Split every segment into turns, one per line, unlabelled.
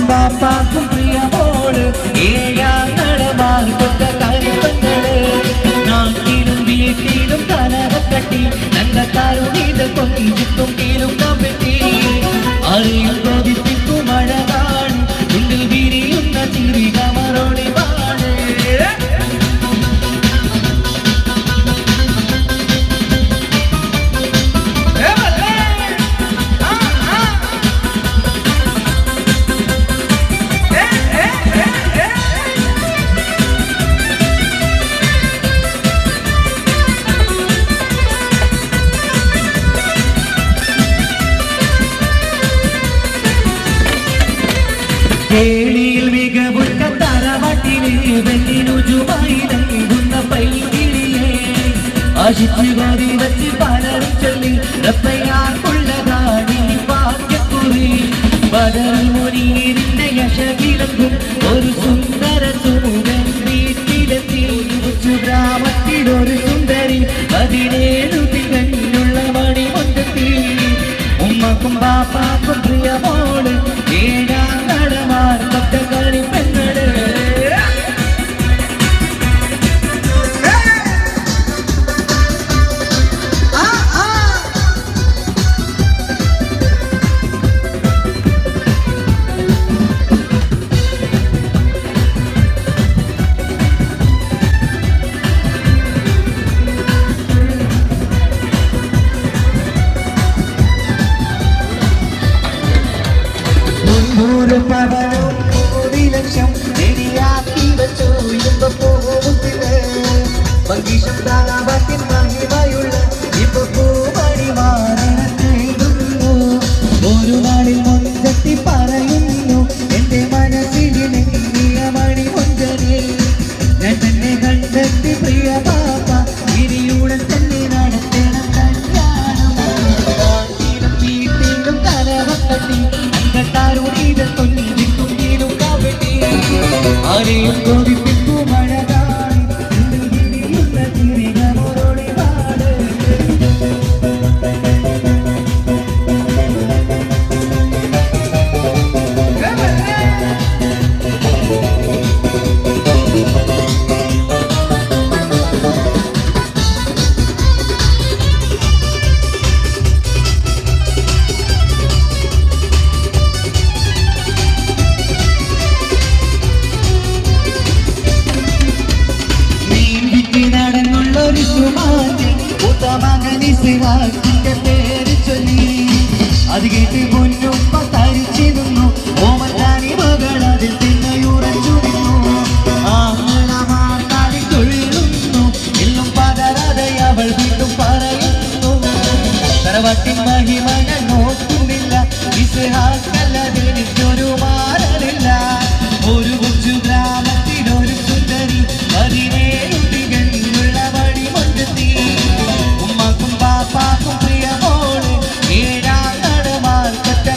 Papa ഏഴാം നടമാർ കൊണ്ട കരിപ്പങ്ങള് നാട്ടിലും വീട്ടിലും കലഹക്കട്ടി നല്ല കരുണീത കൊഞ്ചിത്തും കീലും കമ്പറ്റി അറിയും കൊതിപ്പിക്കും മഴകാണ് ഉണ്ടിൽ വിരിയുന്ന ചിരിക മറോണി പാട് കേളിയിൽ മികവുറ്റ തറവാട്ടിലെ വെല്ലിനുജുമായി നൽകുന്ന പൈകിളിയെ ആശിച്ചു കോതി വച്ച് പലരും ചൊല്ലി റപ്പയാർക്കുള്ളതാണ് ഭാഗ്യക്കുറി ബദൽ മുനീറിന്റെ യശകിലക്കും ഒരു സുന്ദര സുമുഖൻ വീട്ടിലെത്തി ഗ്രാമത്തിലൊരു സുന്ദരി 17 തികഞ്ഞുള്ള മണിമുറ്റത്തി ഉമ്മക്കും ബാപ്പാക്കും പ്രിയമോട് ഏഴാം നടമാർ കൊട്ട കളിപ്പെണ്ണട് പവനും 1 ലക്ഷം ശരിയാക്കി വെച്ചു ഇപ്പൊ പോകുന്നില്ല ഭംഗീഷം താളാപത്തിൻ മഹിമയുള്ള ഇപ്പൊ പൂമണി മാറിടുന്നു ഒരു നാളിൽ മുൻകെട്ടി പറയുന്നു എന്റെ മനസ്സിലെങ്ങിയ മണി മുൻകനെ ഞാൻ തന്നെ കണ്ടെത്തി പ്രിയ പാപ്പ ഇനിയുടൻ തന്നെ നടത്തണം കല്യാണം വീട്ടിലും കലവക്കട്ടി ആരെയും കൊതിപ്പിക്കും മഴകാണി തിരികമൊരോടി പാട് പേര് ചൊല്ലി അത് കേട്ട് പൊന്നുപ്പ തരിച്ചിരുന്നു ഓമല്ലാനി മകൾ അതിൽ തിന്നയുറച്ചു നിന്നു ആങ്ങളമാർക്കാടി തൊഴിലുന്നു എല്ലാം പതരാതെ അവൾ വീണ്ടും പറയുന്നു തറവാട്ടിൻ മഹിമ ഞാൻ നോക്കുന്നില്ല ഇസ്ഹാക്കല്ലാതെ എനിക്കൊരു മാറലില്ല ഒരു കൊച്ചു ഗ്രാമത്തിലൊരു സുന്ദരി 17 തികഞ്ഞുള്ള മണിമുറ്റത്തി ഉമ്മക്കും പാപ്പാക്കും പ്രിയമോള് ഏഴാം നടമാർ കൊട്ട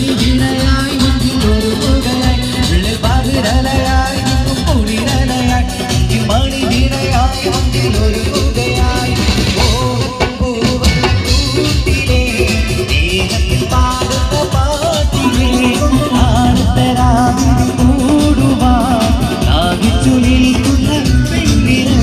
മണി വീണയായി മുഞ്ചിൽ ഒരു പുകയായി വിള്ളൽ പകരലയായി കുളിരലയായി മണി വീണയായി മുഞ്ചിൽ ഒരു പുകയായി കൂട്ടിലേ ദേഹത്തിൽ പാടുന്ന പാട്ടിലേ ആനത്തരാവിൽ കൂടുവാ നാഗിച്ചു നിൽക്കുന്ന പെണ്ണിന്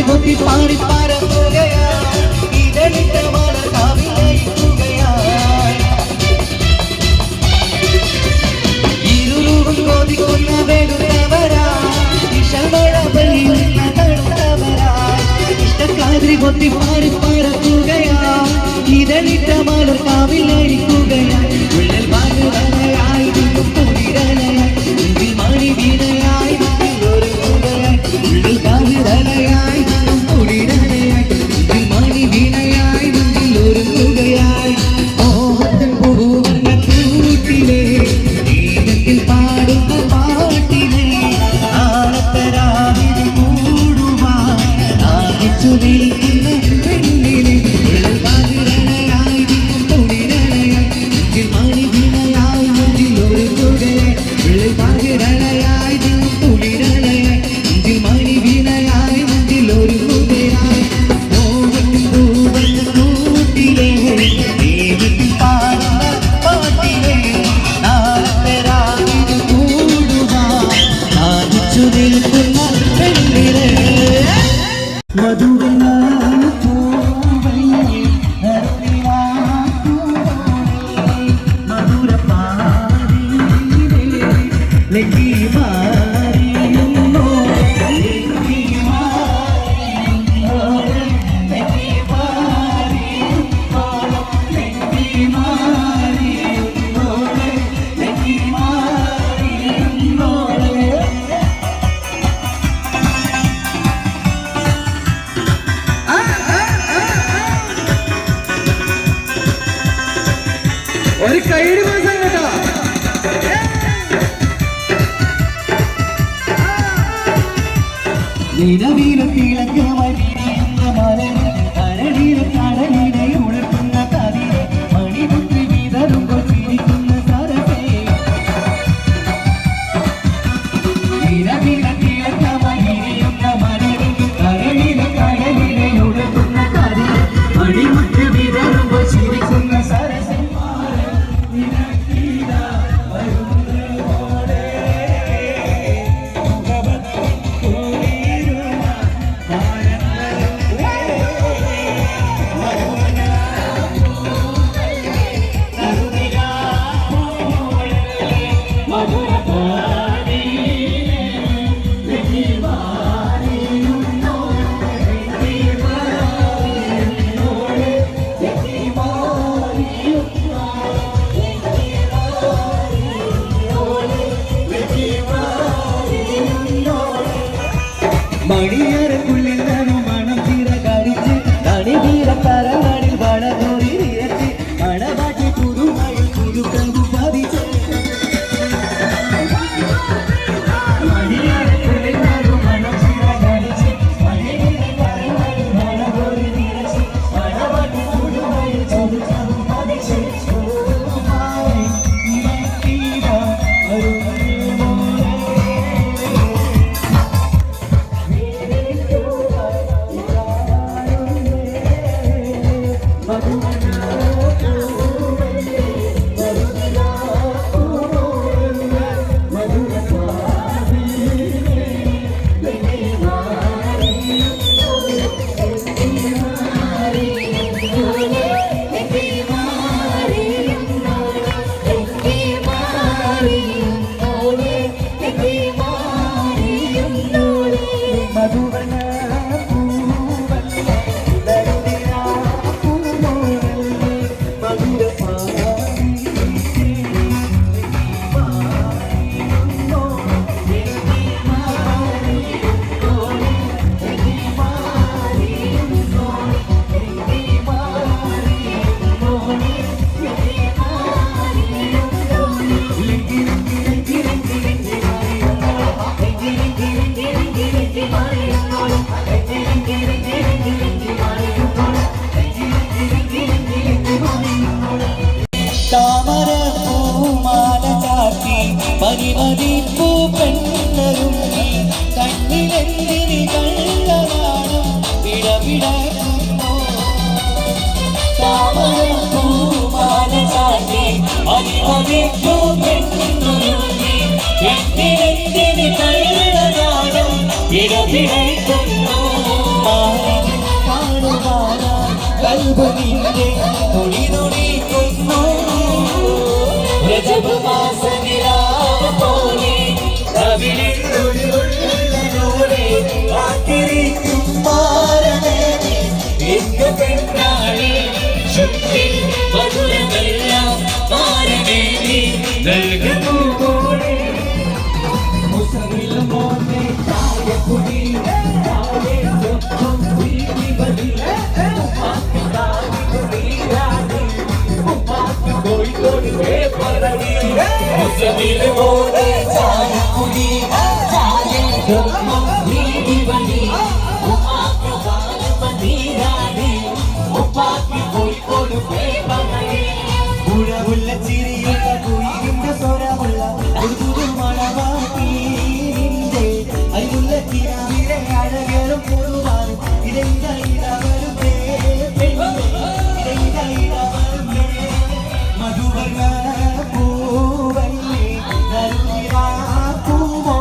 കൊത്തി പാടി പറക്കുകയായി ഇതളിട്ട മലർ കാവിലയിക്കുകയായി ഇരുളും കൊതിക്കുന്ന വെളുത്തവരായി ഇഷമഴ പെയ്യുന്ന തണുത്തവരായി ഇഷ്ടക്കാതിരി കൊത്തി പാടി പറക്കുകയായി ഇതളിട്ട മലർ കാവിലയിക്കുകയായി വിള്ളൽ മലരലയായി കുളിരലയായി മണി വീണയായി ഒരു പുകയായി വിള്ളൽ കാവിലലയായി
ഒരു കൈയുടെ മാസം കേട്ടോ
നിലവിലത്തിളക്കമായി വിരിയുന്ന മലരിൽ കരടിയിലെ കടലിനെ ഉണർത്തുന്ന കതിരെ മണിമുട്ടി വിതറുമ്പോൾ ചിരിക്കുന്ന സരസേ നിലവിലത്തിളക്കമായി വിരിയുന്ന മലരിൽ കരടിയിലെ കടലിനെ ഉണർത്തുന്ന കതിരെ മണിമുട്ടി വിതറുമ്പോൾ ചിരിക്കുന്ന സരസേ വിളിക്കുന്നു കാണുവാനായി കൽബ് നിന്നെ തുണി തുണിക്കുന്നു രജബ് മാസ നിലാവ് പോലെ കവിളിലൊളിവുള്ളോടെ കാത്തിരിക്കും മാരണേ എന്റെ പെണ്ണാളെ ചുറ്റിൽ മധുരമെല്ലാം മാരണേ നൽകുന്നു പോലെ മുസവിൽ മോനെ ചായക്കുടി ചായ സ്വപ്നം വീതിവലി ഉമ്മാക്ക് താലിക്ക് നീരാടി ഉമ്മാക്ക് കോഴിക്കോട് പേപ്പറടി മുസവിൽ മോനെ ചായക്കുടി ചായ സ്വപ്നം വീതിവലി ഉമ്മാക്ക് താലിക്ക് നീരാടി ഉമ്മാക്ക് കോഴിക്കോട് പേപ്പറടി ഉഴവുള്ള ചിരിയുള്ള കുയിലിന്റെ സ്വരമുള്ള ഒരു മണവാട്ടിന്റെ അതിലുള്ള കിരാവിലെ അഴകേറും പൊതുവാനും ഇടവരുമേ മധുവർഗ പൂവല്ലേ പൂമോ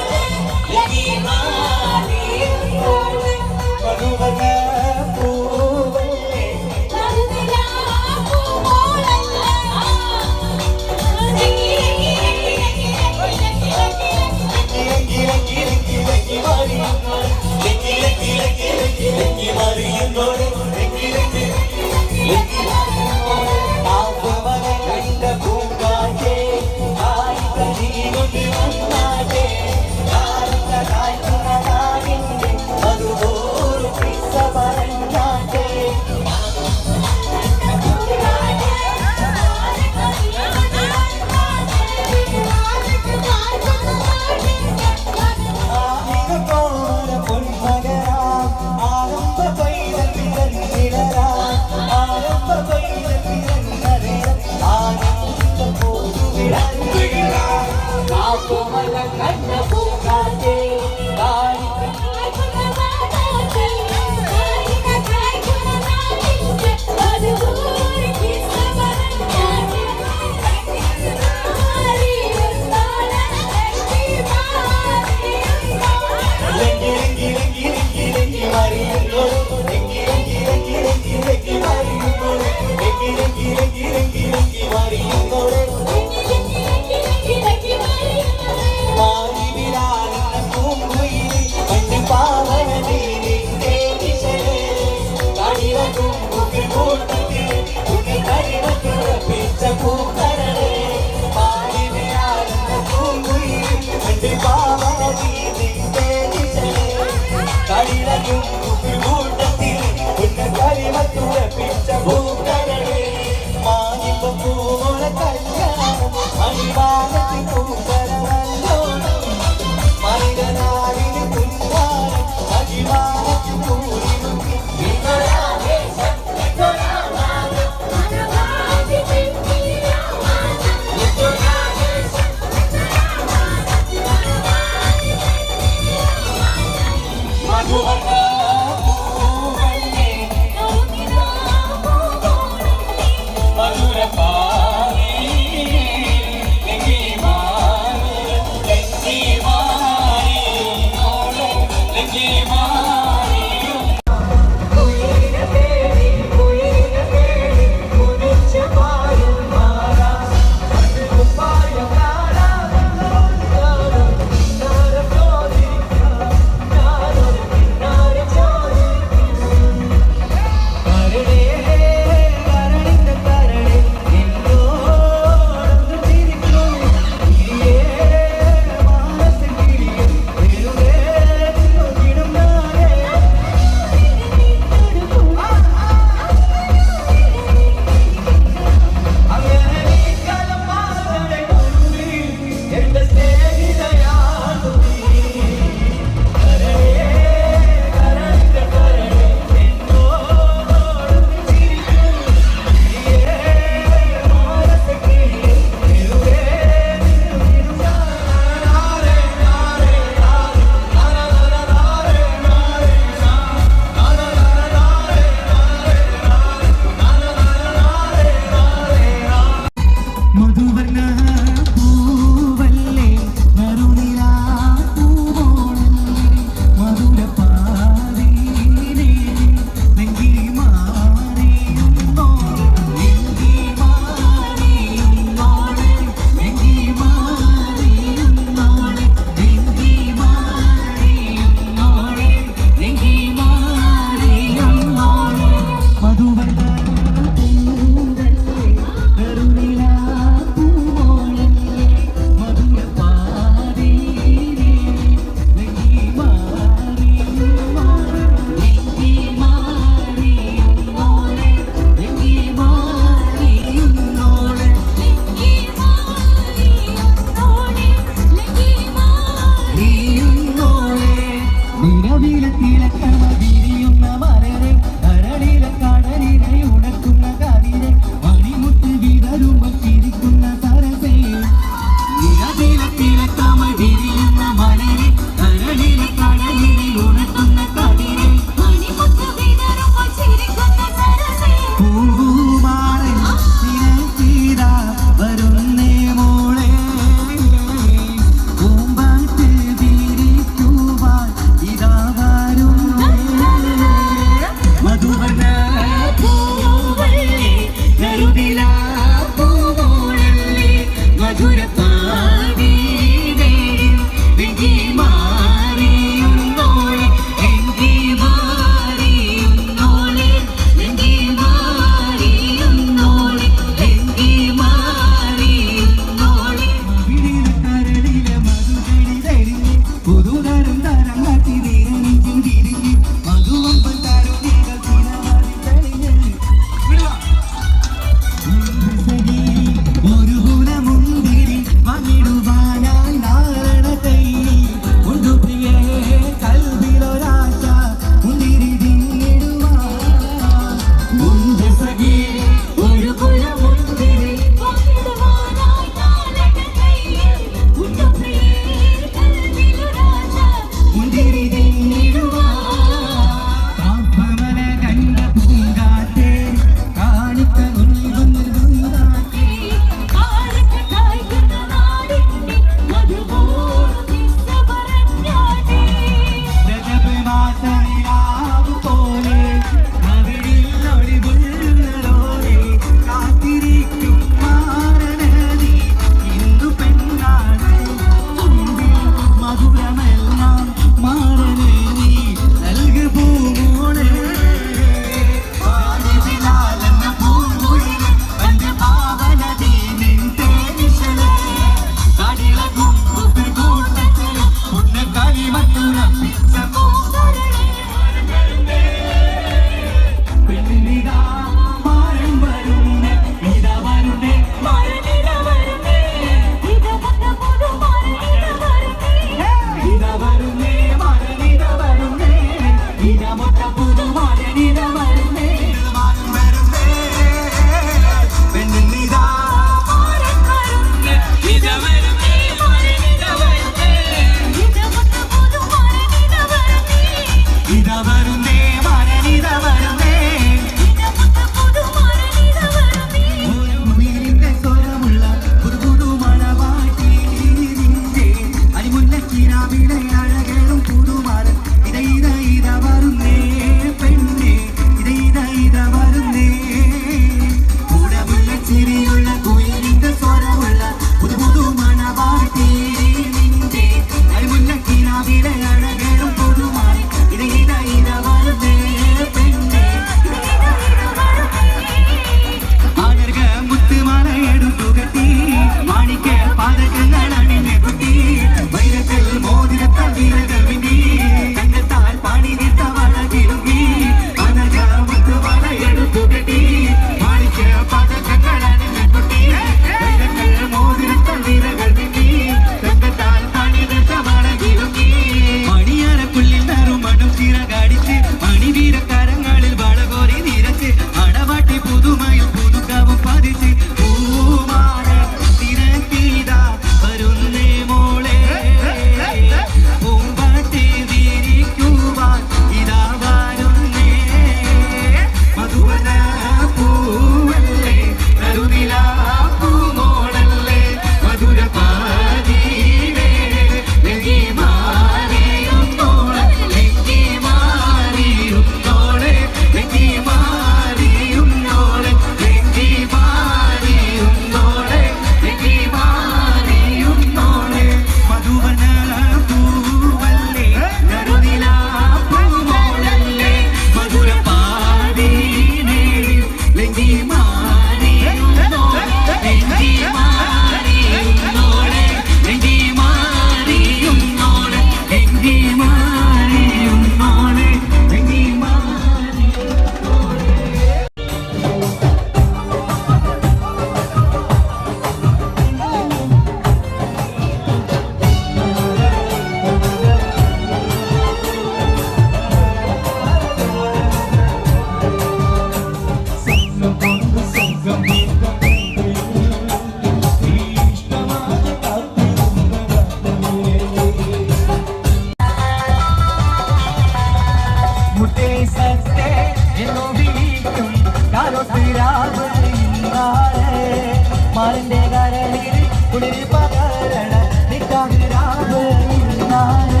കുളിരിൽ പകരണ നിക്കാഹിരാവ് ഇന്നാണ്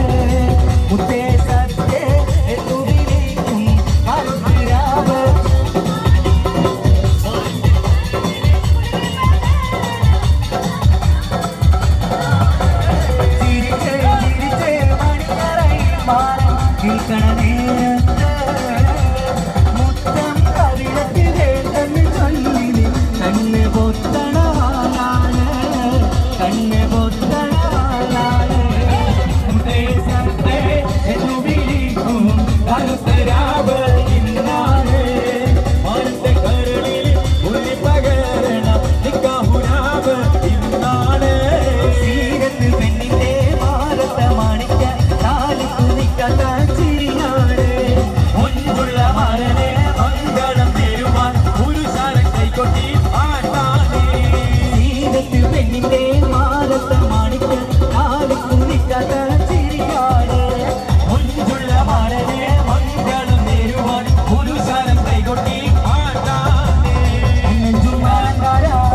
മുത്തേ സത്തേ എന്നു വിളിക്കും കാലത്തിരാവ് ചിരിച്ചേ ചിരിച്ചേ മണിയറയിൽ മാറി നിൽക്കണ നേരത്ത് മുത്തം കവിളത്തിൽ വേണ്ടെന്ന് ചൊല്ലി കണ്ണ് പൊത്തണാണ് കണ്ണ് പൊത്തണാണ് മുത്തേ സത്തേ എന്നു വിളിക്കും കാലത്തിരാവ് ഇന്നാണ് മാനത്തെ കരളിൽ ഉള്ളി പകരണ നിക്കാഹുരാവ് ഇന്നാണ് സീരത്ത് പെണ്ണിന്റെ മാനത്തെ മാണിക്ക നാലിക്കു നിൽക്കാത്ത ചിരിയാണ് മുൻപുള്ള മാരനെ മംഗളം തരുവാൻ പുരുഷാരം കൈകൊട്ടി ആട്ടാനേ സീരത്ത് പെണ്ണിന്റെ മാനത്തെ മാണിക്ക നാലിക്കു നിൽക്കാത്ത ചിരിയാണ് മുൻപുള്ള മാരനെ മംഗളം തരുവാൻ പുരുഷാരം കൈകൊട്ടി ആട്ടാനേ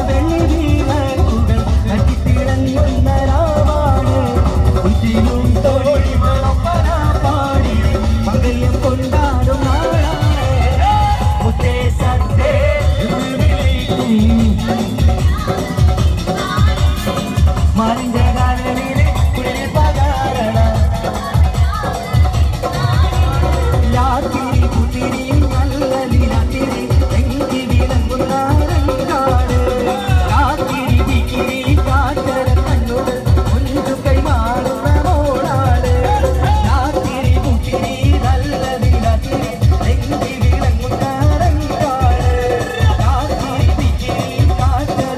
വെള്ളി വീണുകൾ കട്ടിത്തിളങ്ങുന്ന രാവാണ് കുറ്റിയും തോഴിമൊപ്പന പാടി മംഗല്യം കൊണ്ടാടും നാളാണ് മുത്തേ സത്തേ എന്ന് വിളിക്കും മാറിന്റെ കാലണിയിലെ കുളിരിൽ പകരണ രാത്രി കുത്തിരി നല്ല രാത്രി എങ്കി വിളങ്ങുന്ന രംഗാണ് രാത്രി വിക്കിരി കാറ്റര കണ്ണുകൾ കൊഞ്ചു കൈമാറുന്ന മോളാണ് രാത്രി കുത്തിരി നല്ല രാത്രി എങ്കി വിളങ്ങുന്ന രംഗാണ് രാത്രി വിക്കിരി കാറ്റര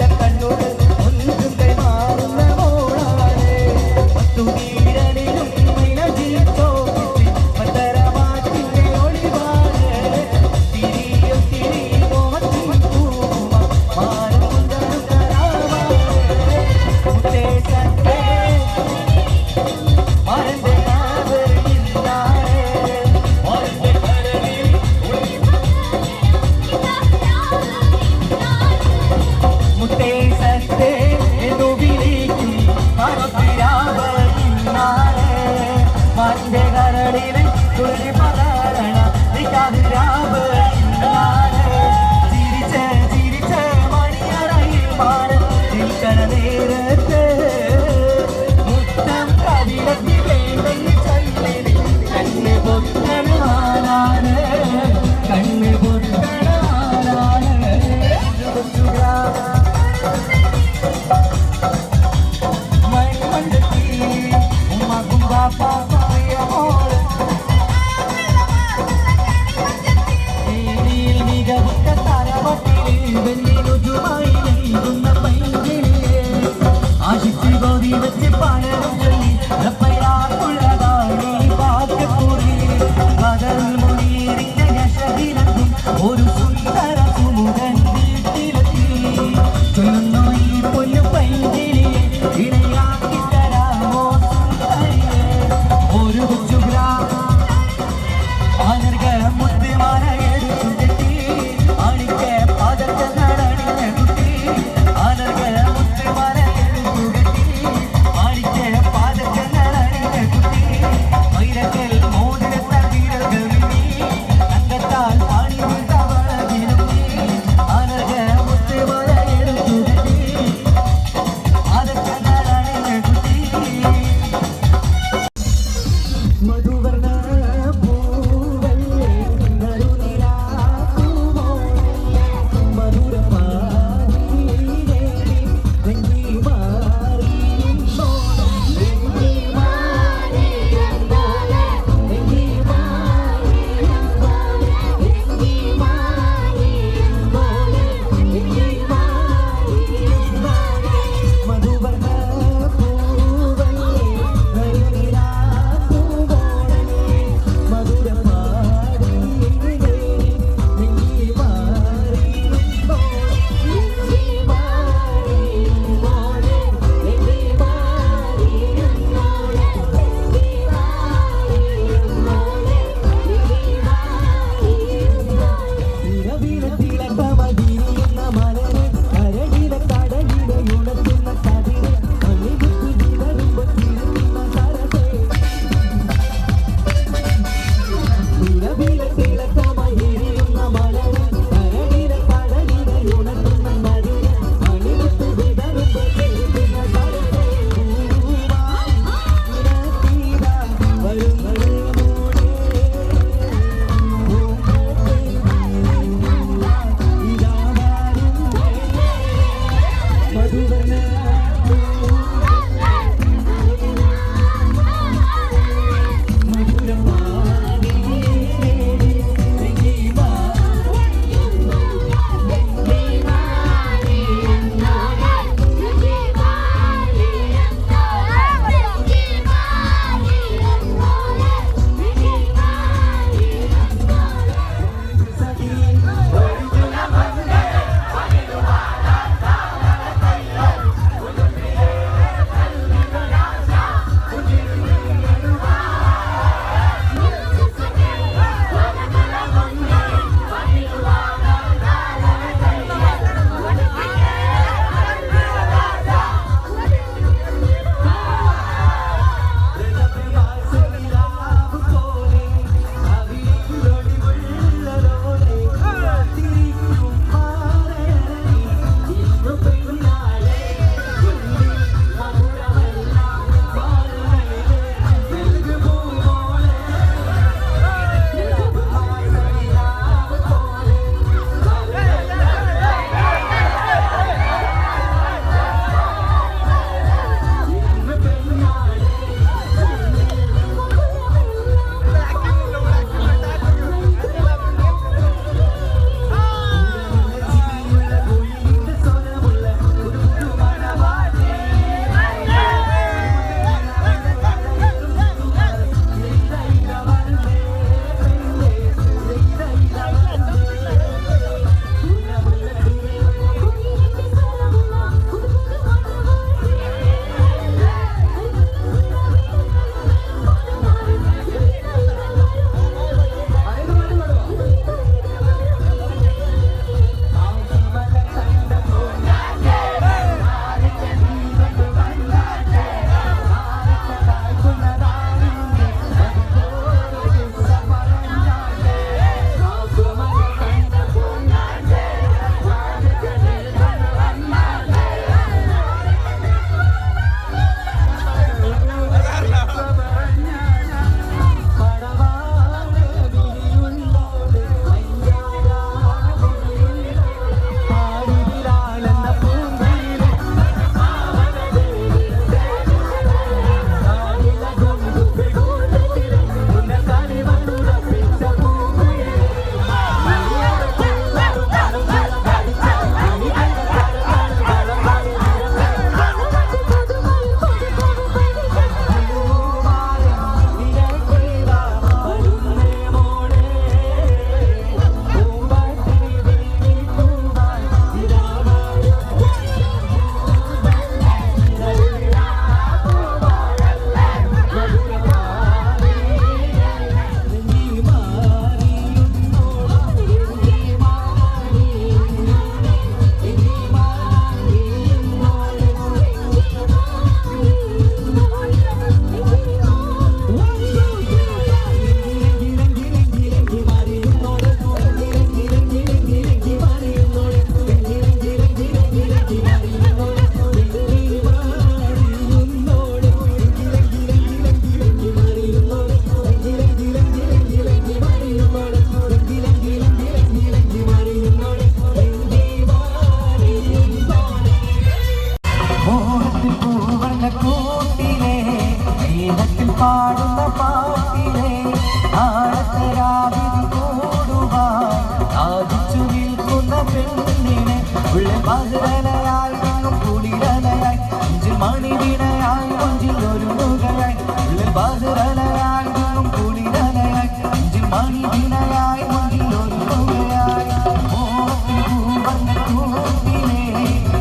ഉള്ളിൽ പാതിരലയായി എങ്ങും കുളിരലയായി നെഞ്ചിൽ മണിവീണയായി കൊഞ്ചിൽ ഒരു മുഖയായി ഉള്ളിൽ പാതിരലയായി എങ്ങും കുളിരലയായി നെഞ്ചിൽ മണിവീണയായി കൊഞ്ചിൽ ഒരു മുഖയായി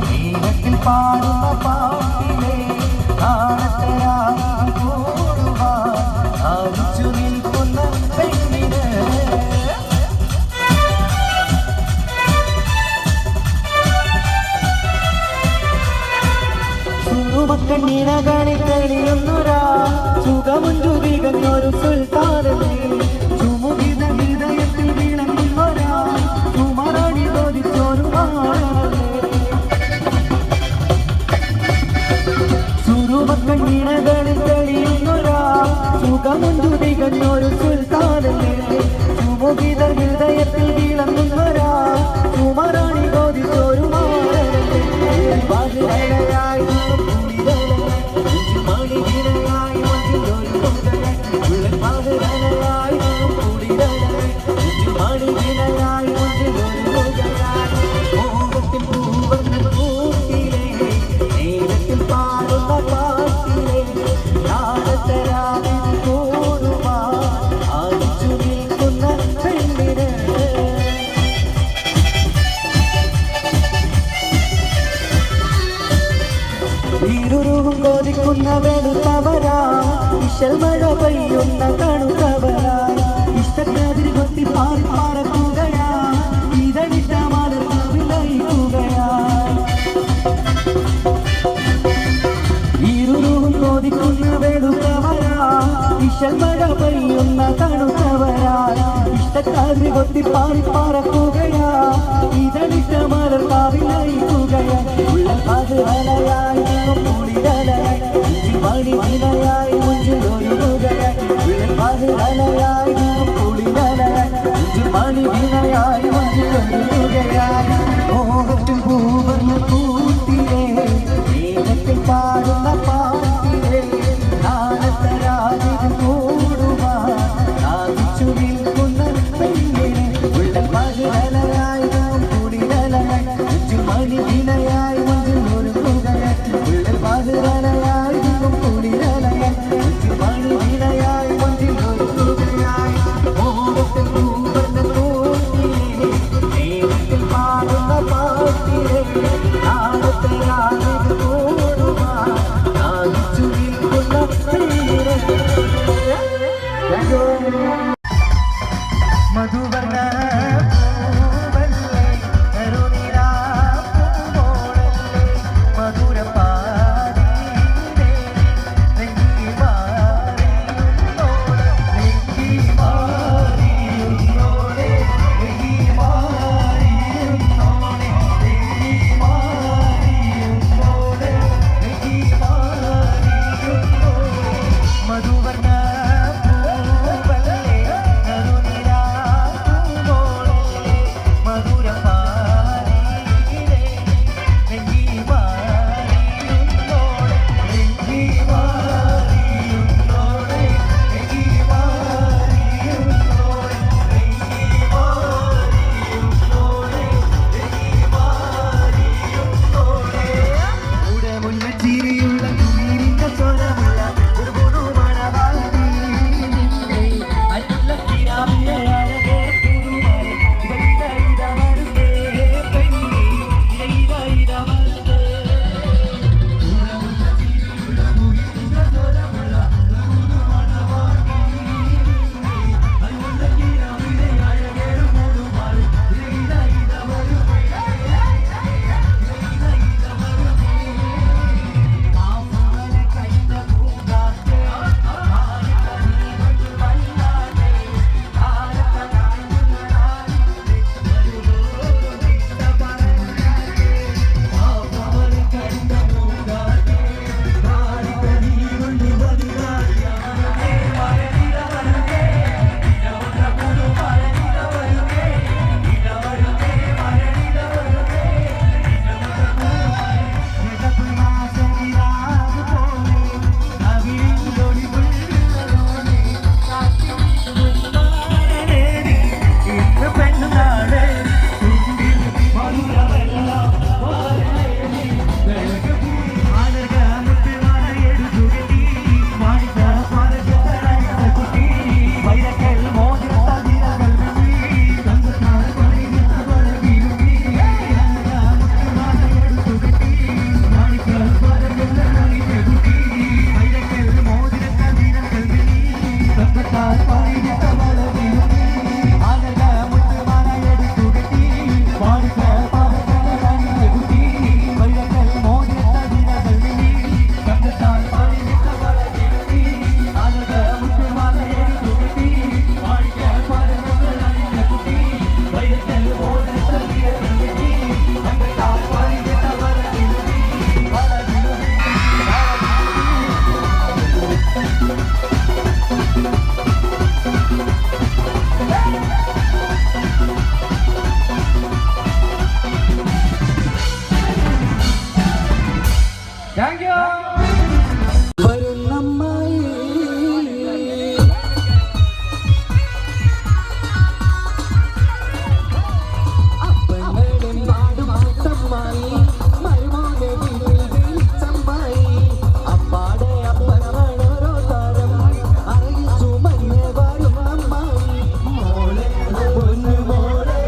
നീലത്തിൽ പാടുന്ന പാട്ടിലെ നാളത്തെ കൂടുവാൻ ആദിച്ചു നിൽക്കുന്ന പെണ്ണിന് സുറുമക്കണ്ണീനകളിൽ തെളിയുന്നൊരാ സുഖമുണ്ടു തികഞ്ഞൊരു സുൽത്താനേ ചുമുകിത ഹൃദയത്തിൽ വിളങ്ങുന്നൊരാ ചുമരണി തോതിച്ചൊരു സുറുമക്കണ്ണീനകളിൽ തെളിയുന്നൊരാ സുഖമുണ്ടു തികഞ്ഞൊരു സുൽത്താനേ ചുമുകിത ഹൃദയത്തിൽ വിളങ്ങുന്നൊരാ ചുമരണി തോതിച്ചൊരു പാതിരലയായി മണിവിനയായി പാതിരലയായി മണിവിനയായി മോഹത്തിൽ പൂവന്ന കൂട്ടിലെ നേരത്തിൽ പാടുന്ന പാട്ടിലെ നാളത്തരാവിൽ കൂടുവാ ആദിച്ചു നിൽക്കുന്ന പെണ്ണിന് ഇരുരുവും കോതിക്കുന്ന വെളുത്തവരാ ഇശൽ മഴ പെയ്യുന്ന തണുത്തവരാ ഇഷ്ടക്കാതിരി കൊത്തി പാറി പറക്കുകയാ ഇതളിട്ട മലർവിലയിക്കുകയാ ഇരുരുവും കോതിക്കുന്ന വെളുത്തവരാ ഇശൽ മഴ പെയ്യുന്ന തണുത്തവരാ ഇഷ്ടക്കാതിരി കൊത്തി പാറി പറക്കുകയാ ഇതളിട്ട മലർവിലയിക്കുകയാ ഉള്ള പാതിരലയായി മണിവിനയായി മണിവിനയായി മണിവിനയായി മോഹത്തിൽ പൂവന്ന കൂട്ടിലെ നേരത്തിൽ പാടുന്ന പാട്ടിലെ നാളത്തരാവിൽ കൂടുവാൻ ആദിച്ചു നിൽക്കുന്ന പെണ്ണിനെ ഉള്ള പാതിരലയായി കുളിരലയായി മണിവിനയായി മഞ്ഞിൽ ഒരു മുഖയായി ഉള്ള പാതിരലയായി കുളിരലയായി മണിവിനയായി മഞ്ഞിൽ ഒരു മുഖയായി മോഹത്തിൽ പൂവന്ന കൂട്ടിലെ നേരത്തിൽ പാടുന്ന പാട്ടിലെ നാളത്തരാവിൽ കൂടുവാൻ ആദിച്ചു നിൽക്കുന്ന പെണ്ണിനെ മധുവർണ്ണ പൂവല്ലേ കരുണിരാ പൂവോ
താങ്ക് യു.
വരുന്നമ്മായി അപ്പങ്ങളും പാടും ചുട്ടമ്മായി മരുമോനെ വീട്ടിൽ വിളിച്ചമ്മായി അപ്പാടെ അപ്പനോരോ താരം അറിയിച്ചു മഞ്ഞ വരും അമ്മായി മോളെ പൊന്നു മോളെ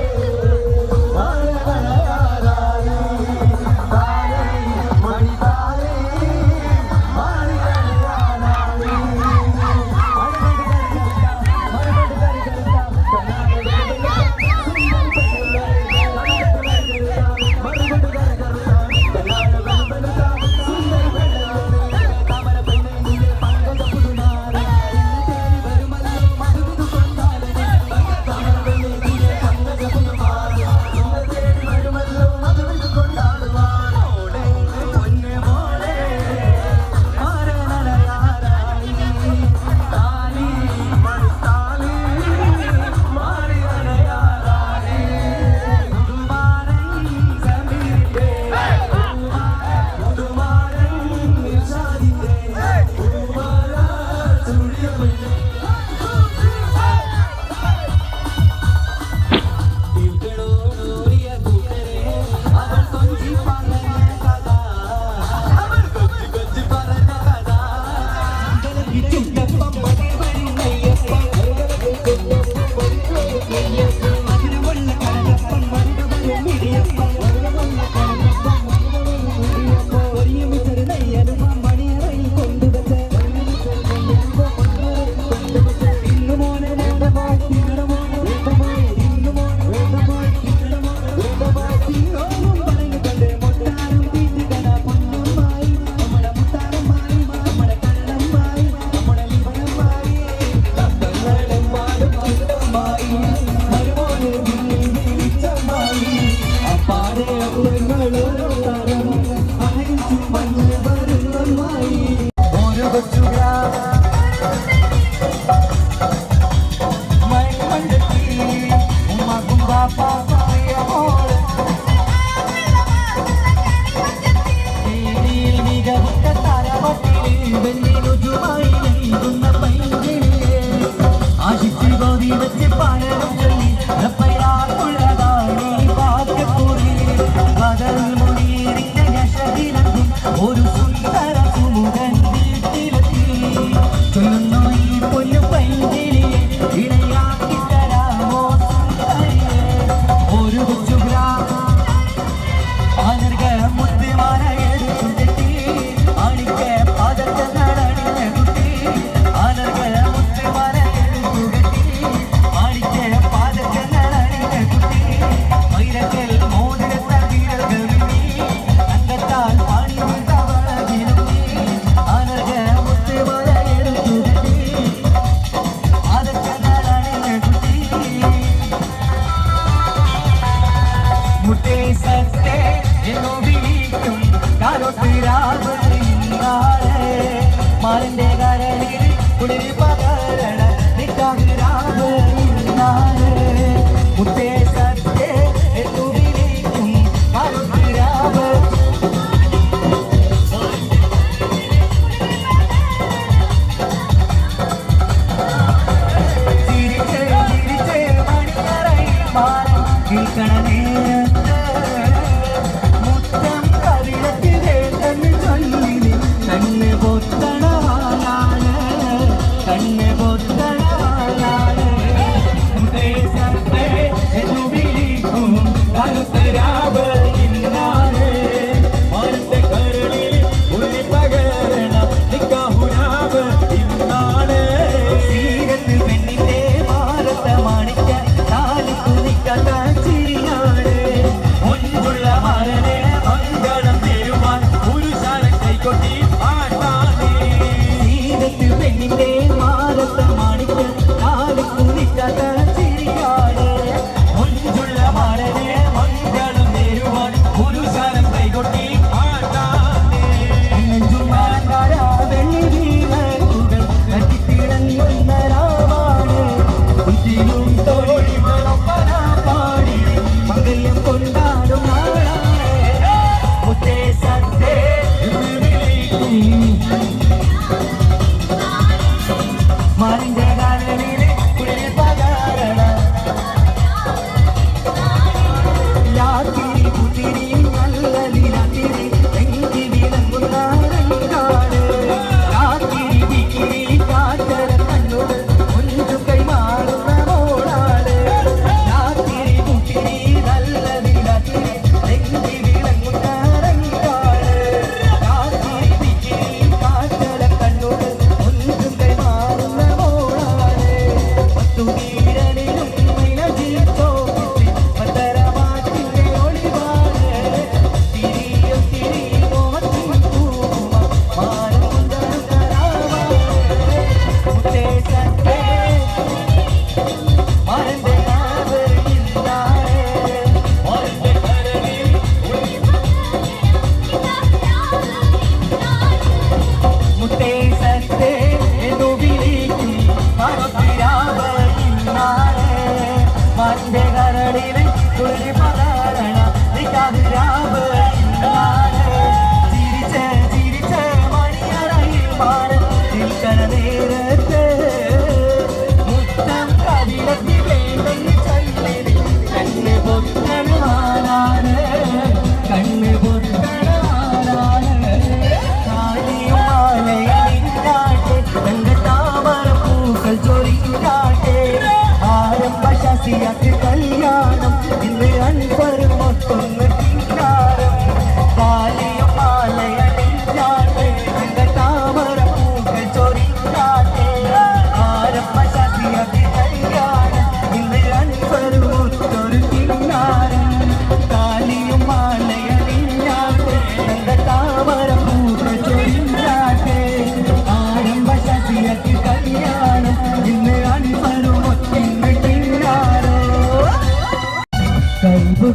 ഒരു സുന്ദര സുമുഖൻ വീട്ടിലെത്തി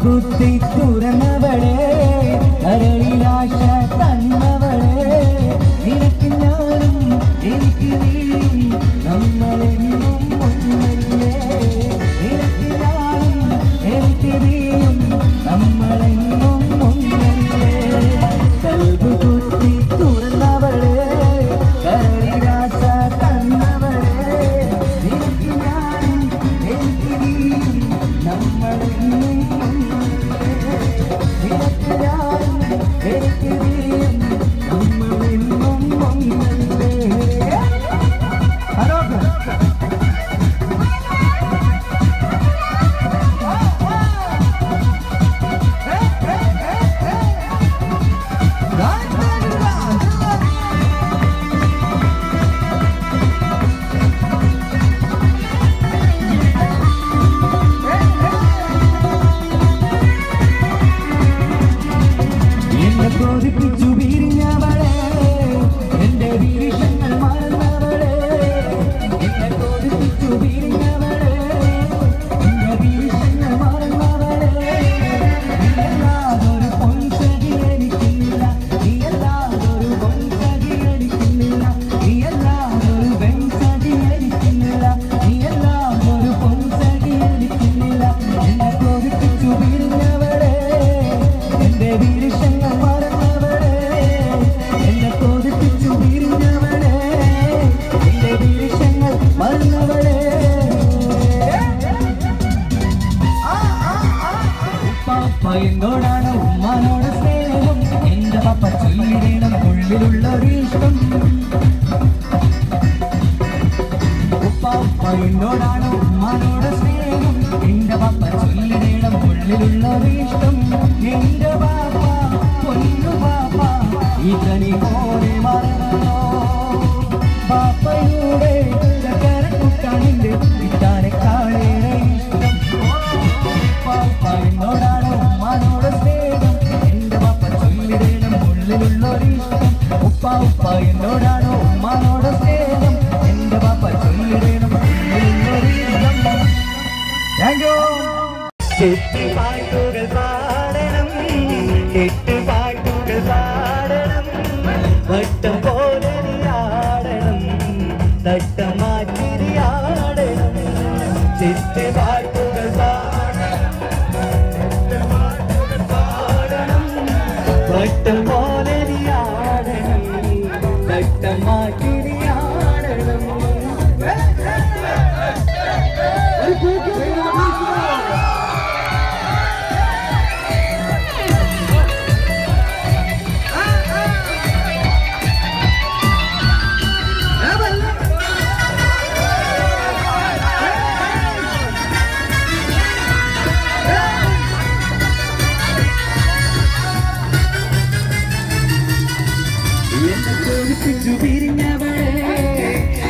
കുത്തി തുറന്നവളെ കരളിലാശ തന്നവളെ നിനക്ക് ഞാനും എനിക്ക് നീയും നമ്മളെന്നും ഒന്നല്ലേ നിനക്ക് ഞാനും എനിക്ക് നീയും നമ്മളെന്നും ഒന്നല്ലേ കൽബ് കുത്തി തുറന്നവളെ കരളിലാശ തന്നവളെ നിനക്ക് ഞാനും എനിക്ക് നീയും നമ്മളെന്നും കൊതിപ്പിച്ചു പിരിഞ്ഞവളെ എന്റെ വിരിശങ്ങൾ മറന്നവളെ എന്നെ കൊതിപ്പിച്ചു പിരിഞ്ഞവളെ എന്റെ വിരിശങ്ങൾ മറന്നവളെ നീയല്ലാതൊരു പൊൻസഖി എനിക്കില്ല നീയല്ലാതൊരു പൊൻസഖി എനിക്കില്ല നീയല്ലാതൊരു വെൺസഖി എനിക്കില്ല നീയല്ലാതൊരു പൊൻസഖി എനിക്കില്ല എന്നെ കൊതിപ്പിച്ചു പിരിഞ്ഞവളെ എന്റെ വിരിശങ്ങൾ എന്നോടാണ് ഉമ്മാനോട് സ്നേഹം എന്റെ പപ്പ ചൊല്ലിടണം ഉള്ളിലുള്ളൊരിഷ്ടം ഉപ്പ എന്നോടാണ് ഉമ്മാനോട് സ്നേഹം എന്റെ പപ്പ ചൊല്ലിടണം ഉള്ളിലുള്ളൊരിഷ്ടം എന്റെ പാപ്പ പൊന്നു പാപ്പ ഇതനി പോലെ മറന്നോ പാപ്പയുടെ ചക്കരക്കുട്ടാനിന്റെ ഇതാനെ കാളേറെ ഇഷ്ടം പാപ്പ എന്നോടാണ് ഉമ്മാനോട് സ്നേഹം എന്റെ പാപ്പ ചൊല്ലിടണം ഉള്ളിലുള്ളൊരിഷ്ടം ഉപ്പ എന്നോടാണ് ഉമ്മാനോട് സ്നേഹം എന്റെ പാപ്പ ചൊല്ലിടണം ഉള്ളിലുള്ളൊരിഷ്ടം. Thank you. പാട്ടുകൾ പാടണം പാട്ടുകൾ പാടണം വട്ടം പോലെ ആടണം തട്ടം മാറ്റി ആടണം പാട്ടുകൾ വട്ടം പോലെ ആടണം തട്ടം മാറ്റി ആടണം.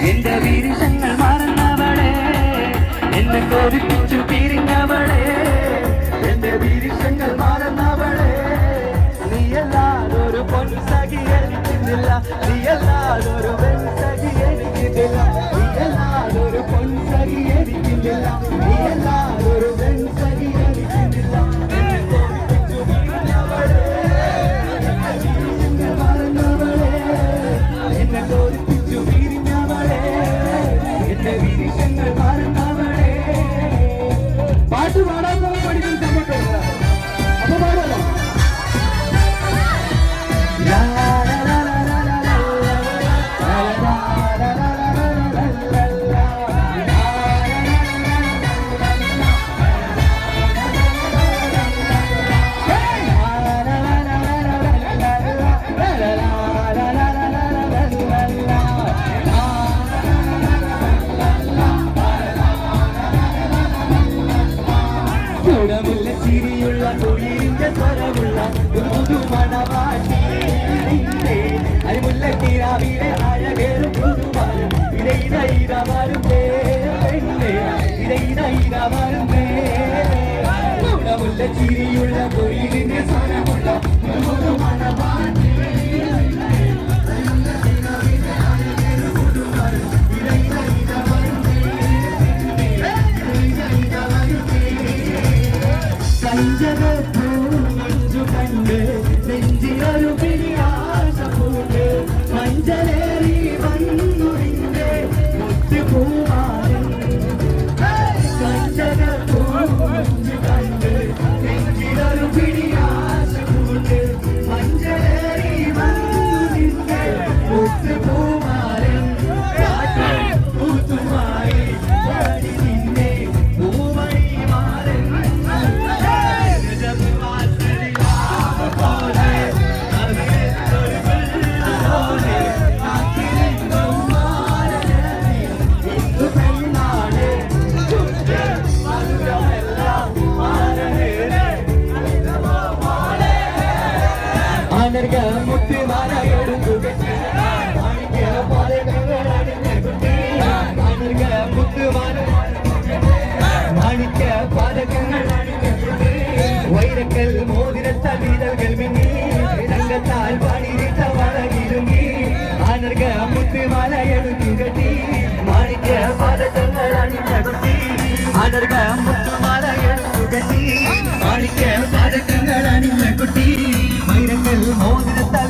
എന്റെ വിരിശങ്ങൾ മറന്നവളെ എന്നെ കൊതിപ്പിച്ചു പിരിഞ്ഞവളെ എന്റെ വിരിശങ്ങൾ മറന്നവളെ നീയല്ലാതൊരു പൊൻസഖി എനിക്കുന്നില്ല നീയല്ലാതൊരു വെൺസഖി എനിക്കില്ല നീയല്ലാതൊരു പൊൻസഖി എനിക്കില്ല നീയല്ലാതൊരു വെൺസഖി എനിക്കില്ല എന്നെ കൊതിപ്പിച്ചു പിരിഞ്ഞവളെ എന്റെ വിരിശങ്ങൾ മറന്നവളെ. പാട്ട് പാടാൻ പഠിക്കുന്ന സമയത്ത് അപ്പൊ പാടല്ലോ. അനർഘ മുത്തുമാല എടുത്തു കെട്ടി മാണിക്യ പാദങ്ങൾ അണിഞ്ഞ കുട്ടി അനർഘ മുത്തുമാല മാണിക്യ പാദങ്ങൾ അണിഞ്ഞ കുട്ടി വൈരക്കൽ മോതിരത്താൽ വീരകൾ മിന്നി രംഗത്താൽ പാടിയിട്ട വളകിലുങ്ങി അനർഘ മുത്തുമാല എടുത്തു കെട്ടി മാണിക്യ പാദങ്ങൾ അണിഞ്ഞ കുട്ടി അനർഘ മുത്തുമാല എടുത്തു കെട്ടി മാണിക്യ പാദങ്ങൾ അണിഞ്ഞ കുട്ടി വൈരക്കൽ മോതിരത്താൽ